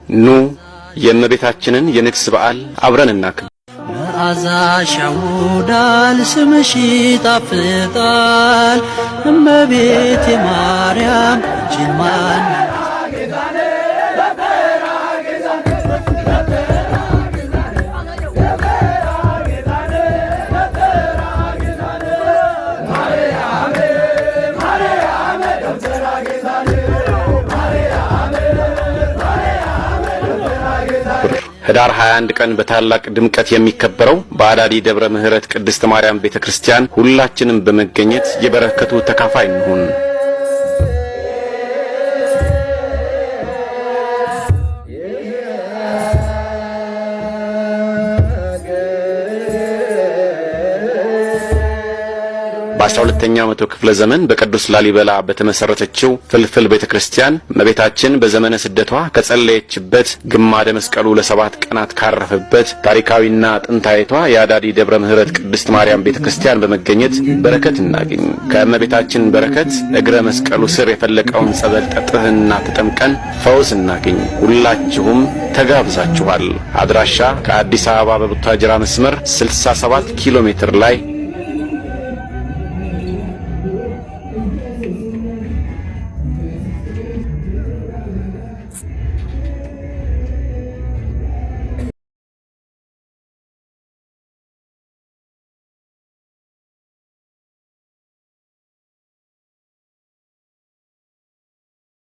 ኑ የእመቤታችንን የንግስ በዓል አብረን እናክብር። መዓዛሽ ያውዳል ስምሽ ይጣፍጣል እመቤቴ ማርያም አንቺን ማን ህዳር 21 ቀን በታላቅ ድምቀት የሚከበረው በአዳዲ ደብረ ምህረት ቅድስት ማርያም ቤተክርስቲያን ሁላችንም በመገኘት የበረከቱ ተካፋይ እንሁን። በ12ኛው መቶ ክፍለ ዘመን በቅዱስ ላሊበላ በተመሰረተችው ፍልፍል ቤተክርስቲያን እመቤታችን በዘመነ ስደቷ ከጸለየችበት ግማደ መስቀሉ ለ7 ቀናት ካረፈበት ታሪካዊና ጥንታዊቷ የአዳዲ ደብረ ምህረት ቅድስት ማርያም ቤተክርስቲያን በመገኘት በረከት እናገኝ። ከእመቤታችን በረከት እግረ መስቀሉ ስር የፈለቀውን ጸበል ጠጥተንና ተጠምቀን ፈውስ እናገኝ። ሁላችሁም ተጋብዛችኋል። አድራሻ ከአዲስ አበባ በቡታጅራ መስመር 67 ኪሎ ሜትር ላይ